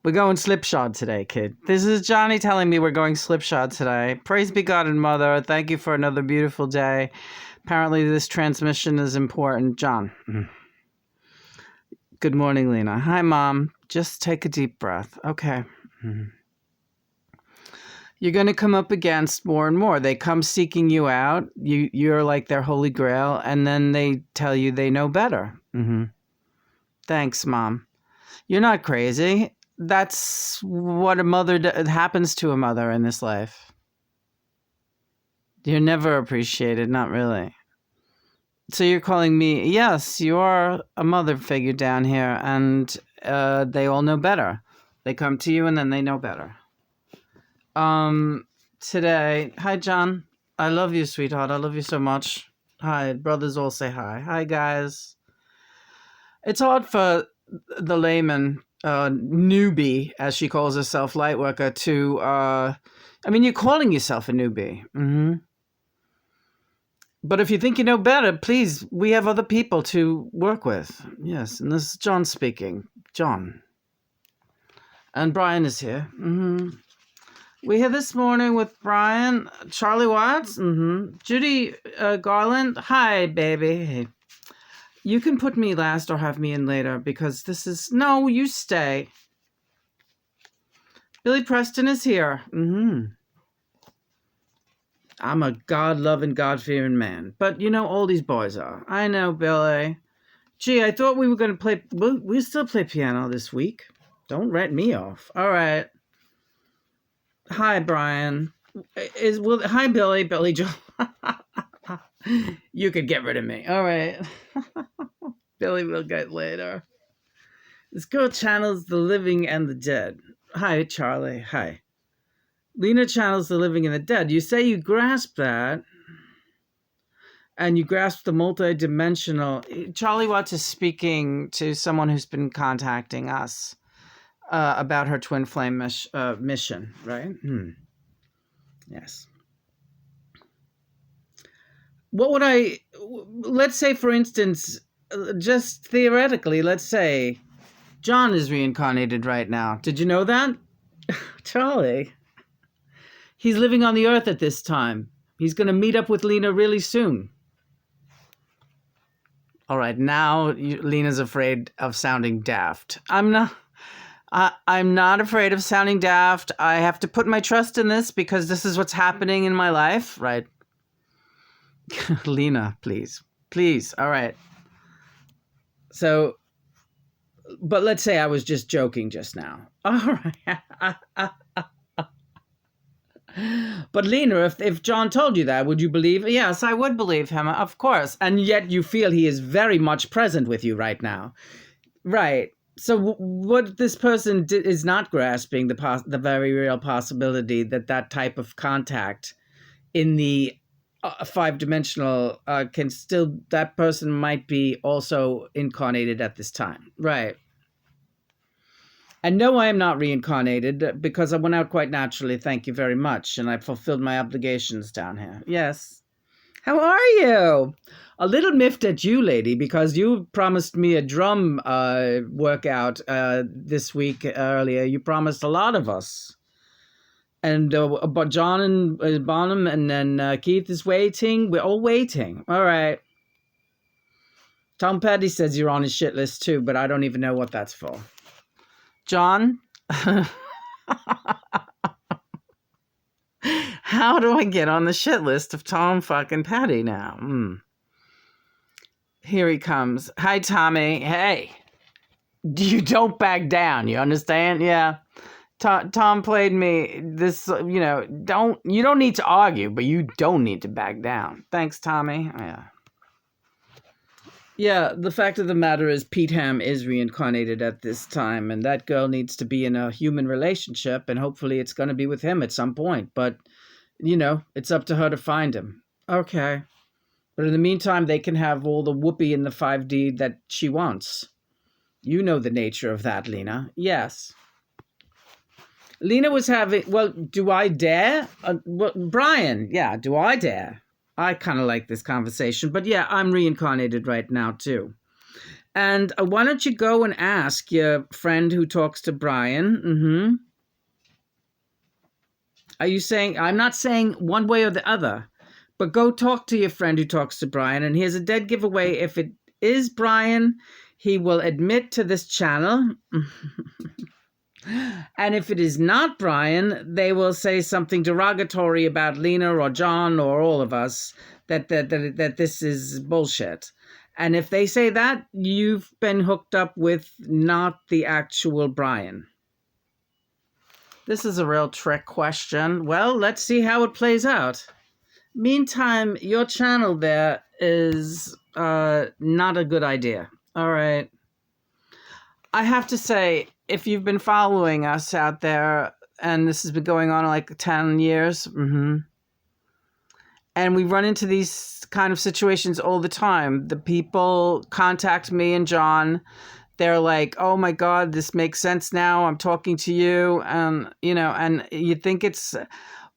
We're going slipshod today, kid. This is Johnny telling me we're going slipshod today. Praise be God and Mother. Thank you for another beautiful day. Apparently this transmission is important. John. Good morning, Lena. Hi, Mom. Just take a deep breath. Okay. You're going to come up against more and more. They come seeking you out. You're like their holy grail, and then they tell you they know better. Thanks, Mom. You're not crazy. That's what a mother happens to a mother in this life. You're never appreciated, not really. So you're calling me, yes, you are a mother figure down here, and they all know better. They come to you and then they know better. Today, hi, John. I love you, sweetheart. I love you so much. Hi, brothers all say hi. Hi, guys. It's hard for the layman, newbie, as she calls herself, light worker, to, you're calling yourself a newbie. But if you think you know better, please, we have other people to work with. Yes, and this is John speaking. John. And Brian is here. We're here this morning with Brian. Charlie Watts. Judy Garland. Hi, baby. Hey. You can put me last or have me in later because this is... No, you stay. Billy Preston is here. I'm a God-loving, God-fearing man. But, all these boys are. I know, Billy. Gee, I thought we were going to play... We'll still play piano this week. Don't write me off. All right. Hi, Brian. Hi, Billy. Billy Joe. You could get rid of me. All right. Billy will get later. This girl channels the living and the dead. Hi, Charlie. Hi. Lena channels the living and the dead. You say you grasp that, and you grasp the multidimensional. Charlie Watts is speaking to someone who's been contacting us about her twin flame mission, right? Yes. What would let's say, for instance, just theoretically, let's say John is reincarnated right now. Did you know that? Charlie. He's living on the earth at this time. He's going to meet up with Lena really soon. All right, now Lena's afraid of sounding daft. I'm not afraid of sounding daft. I have to put my trust in this because this is what's happening in my life, right? Lena, please. Please. All right. So, but let's say I was just joking just now. All right. But Lena, if John told you that, would you believe? Yes, I would believe him, of course. And yet you feel he is very much present with you right now. Right. So what this person is not grasping the very real possibility that type of contact in the five-dimensional that person might be also incarnated at this time. Right. And no, I am not reincarnated because I went out quite naturally, thank you very much, and I fulfilled my obligations down here. Yes. How are you? A little miffed at you, lady, because you promised me a drum workout this week earlier. You promised a lot of us. And but John and Bonham and then Keith is waiting. We're all waiting. All right. Tom Petty says you're on his shit list too, but I don't even know what that's for. John? How do I get on the shit list of Tom fucking Petty now? Here he comes. Hi, Tommy. Hey. You don't back down. You understand? Yeah. Tom played me this, you don't need to argue, but you don't need to back down. Thanks, Tommy. Yeah. Yeah, the fact of the matter is Pete Ham is reincarnated at this time, and that girl needs to be in a human relationship, and hopefully it's going to be with him at some point. But, it's up to her to find him. Okay. But in the meantime, they can have all the whoopee in the 5D that she wants. You know the nature of that, Lena. Yes. Lena was having, do I dare? Brian, yeah, do I dare? I kind of like this conversation, but yeah, I'm reincarnated right now too. And why don't you go and ask your friend who talks to Brian? Are you saying, I'm not saying one way or the other, but go talk to your friend who talks to Brian. And here's a dead giveaway. If it is Brian, he will admit to this channel. And if it is not Brian, they will say something derogatory about Lena or John or all of us, that this is bullshit. And if they say that, you've been hooked up with not the actual Brian. This is a real trick question. Well, let's see how it plays out. Meantime, your channel there is not a good idea. All right. I have to say, if you've been following us out there, and this has been going on like 10 years, and we run into these kind of situations all the time. The people contact me and John. They're like, oh my God, this makes sense now. I'm talking to you. And, and you think it's,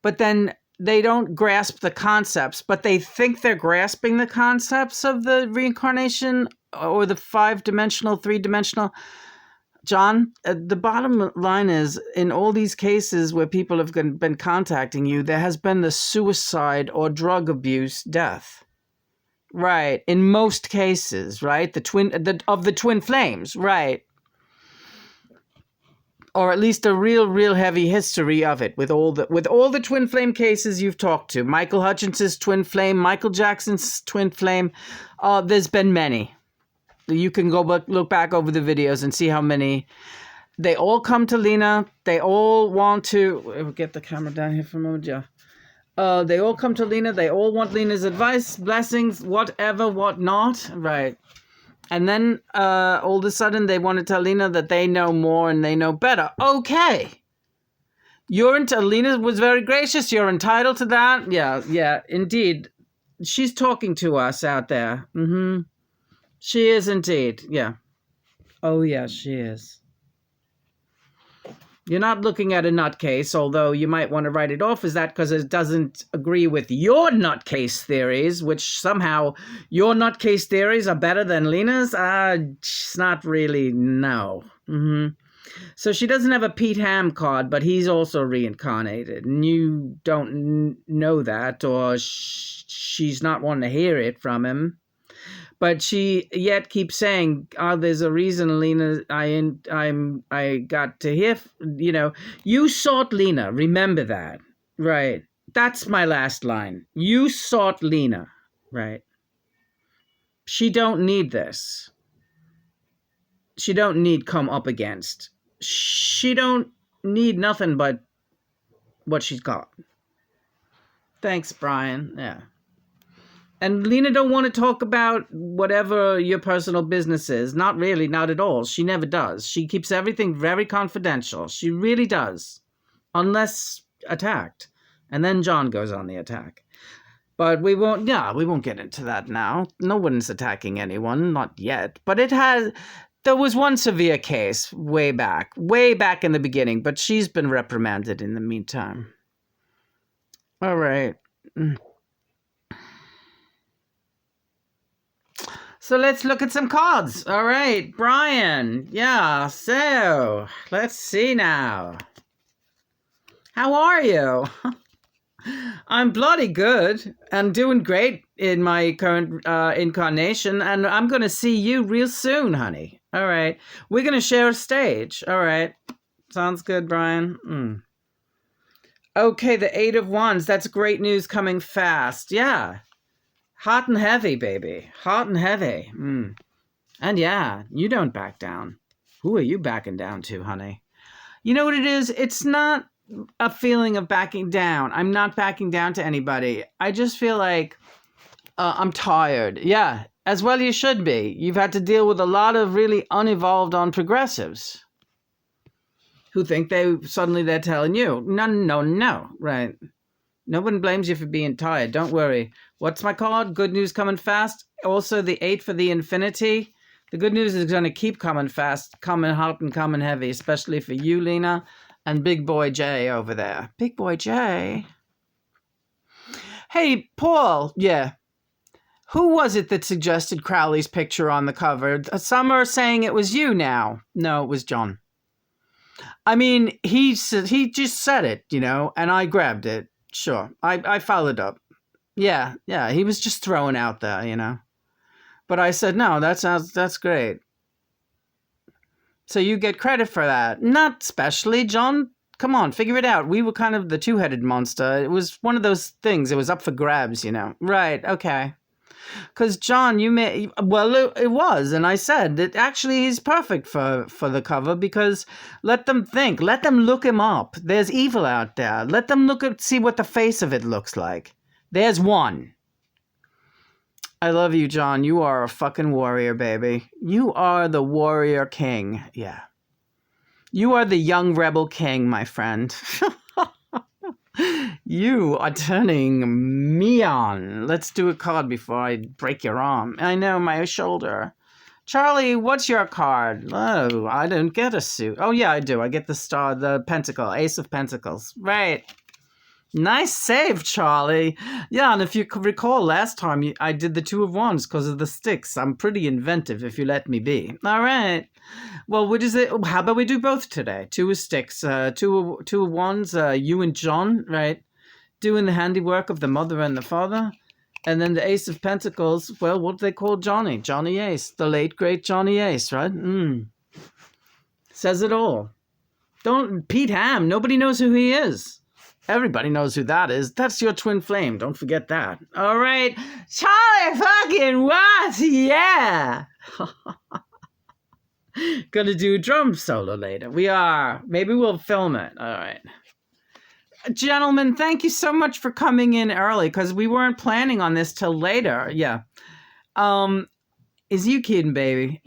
but then they don't grasp the concepts, but they think they're grasping the concepts of the reincarnation or the 5-dimensional, 3-dimensional. John, the bottom line is, in all these cases where people have been contacting you, there has been the suicide or drug abuse death. Right. In most cases, right? Of the twin flames, right? Or at least a real heavy history of it with all the twin flame cases you've talked to. Michael Hutchinson's twin flame, Michael Jackson's twin flame. There's been many. You can go look back over the videos and see how many. They all come to Lena. They all want to get the camera down here for a moment, yeah. They all come to Lena. They all want Lena's advice, blessings, whatever, whatnot. Right. And then all of a sudden they want to tell Lena that they know more and they know better. Okay. Lena was very gracious. You're entitled to that. Yeah, indeed. She's talking to us out there. She is indeed. Yeah. Oh, yeah, she is. You're not looking at a nutcase, although you might want to write it off as that because it doesn't agree with your nutcase theories, which somehow your nutcase theories are better than Lena's. It's not really, no. So she doesn't have a Pete Ham card, but he's also reincarnated. And you don't know that, or she's not wanting to hear it from him. But she yet keeps saying, there's a reason, Lena, I got to hear, you sought Lena. Remember that. Right. That's my last line. You sought Lena. Right. She don't need this. She don't need come up against. She don't need nothing but what she's got. Thanks, Brian. Yeah. And Lena don't want to talk about whatever your personal business is. Not really, not at all. She never does. She keeps everything very confidential. She really does. Unless attacked. And then John goes on the attack. But we won't get into that now. No one's attacking anyone, not yet. But there was one severe case way back in the beginning, but she's been reprimanded in the meantime. All right. So let's look at some cards. All right, Brian. Yeah, so let's see now. How are you? I'm bloody good and doing great in my current incarnation, and I'm going to see you real soon, honey. All right. We're going to share a stage. All right. Sounds good, Brian. Okay, the 8 of Wands. That's great news coming fast. Yeah. Hot and heavy, baby. Hot and heavy. And yeah, you don't back down. Who are you backing down to, honey? You know what it is? It's not a feeling of backing down. I'm not backing down to anybody. I just feel like I'm tired. Yeah, as well you should be. You've had to deal with a lot of really unevolved on progressives who think they're telling you, no, right. No one blames you for being tired. Don't worry. What's my card? Good news coming fast. Also, the 8 for the infinity. The good news is going to keep coming fast, coming hot and coming heavy, especially for you, Lena, and Big Boy Jay over there. Big Boy Jay. Hey, Paul. Yeah. Who was it that suggested Crowley's picture on the cover? Some are saying it was you now. No, it was John. I mean, he just said it, and I grabbed it. Sure. I followed up. Yeah, he was just throwing out there, But I said, no, that's great. So you get credit for that. Not specially, John. Come on, figure it out. We were kind of the two-headed monster. It was one of those things. It was up for grabs, Right, okay. Because, John, it was. And I said that actually he's perfect for the cover because let them think. Let them look him up. There's evil out there. Let them see what the face of it looks like. There's one. I love you, John. You are a fucking warrior, baby. You are the warrior king. Yeah. You are the young rebel king, my friend. You are turning me on. Let's do a card before I break your arm. I know, my shoulder. Charlie, what's your card? Oh, I don't get a suit. Oh, yeah, I do. I get the star, the pentacle, ace of pentacles. Right. Nice save, Charlie. Yeah, and if you could recall last time, I did the two of wands because of the sticks. I'm pretty inventive if you let me be. All right. Well, what is it? How about we do both today? Two of sticks, two of wands, you and John, right? Doing the handiwork of the mother and the father. And then the ace of pentacles, well, what do they call Johnny? Johnny Ace, the late, great Johnny Ace, right? Says it all. Pete Ham, nobody knows who he is. Everybody knows who that is. That's your twin flame. Don't forget that. All right. Charlie fucking what? Yeah. Gonna do a drum solo later. We are. Maybe we'll film it. All right. Gentlemen, thank you so much for coming in early because we weren't planning on this till later. Yeah. Is you kidding, baby?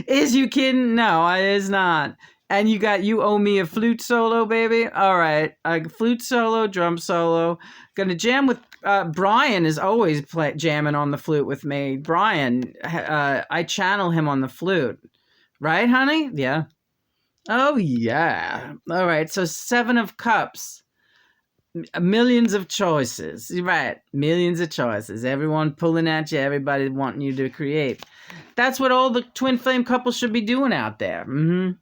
Is you kidding? No, it is not. And you owe me a flute solo, baby? All right. Flute solo, drum solo. Gonna jam with, Brian is always jamming on the flute with me. Brian, I channel him on the flute. Right, honey? Yeah. Oh, yeah. All right. So 7 of Cups. Millions of choices. Right. Millions of choices. Everyone pulling at you. Everybody wanting you to create. That's what all the twin flame couples should be doing out there. Mm-hmm.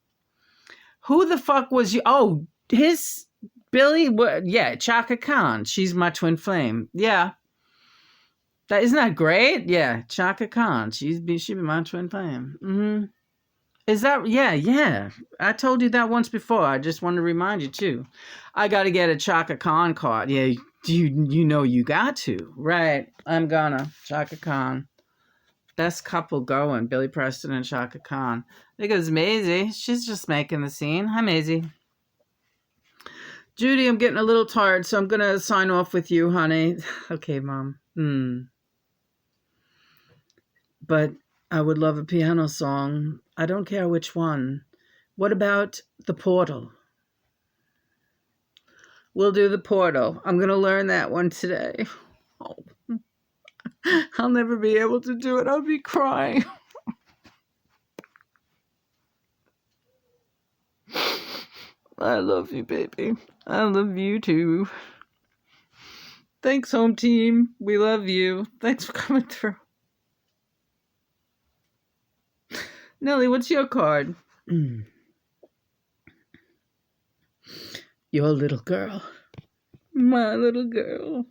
Who the fuck was you? Oh, Billy? Yeah, Chaka Khan. She's my twin flame. Yeah. Isn't that great? Yeah, Chaka Khan. She'd be my twin flame. Mm-hmm. Is that? Yeah. I told you that once before. I just wanted to remind you, too. I got to get a Chaka Khan card. Yeah, you know you got to. Right. I'm gonna. Chaka Khan. Best couple going, Billy Preston and Chaka Khan. There goes Maisie. She's just making the scene. Hi, Maisie. Judy, I'm getting a little tired, so I'm going to sign off with you, honey. Okay, Mom. But I would love a piano song. I don't care which one. What about The Portal? We'll do The Portal. I'm going to learn that one today. Oh. I'll never be able to do it. I'll be crying. I love you, baby. I love you too. Thanks, home team. We love you. Thanks for coming through. Nelly, what's your card? Your little girl. My little girl.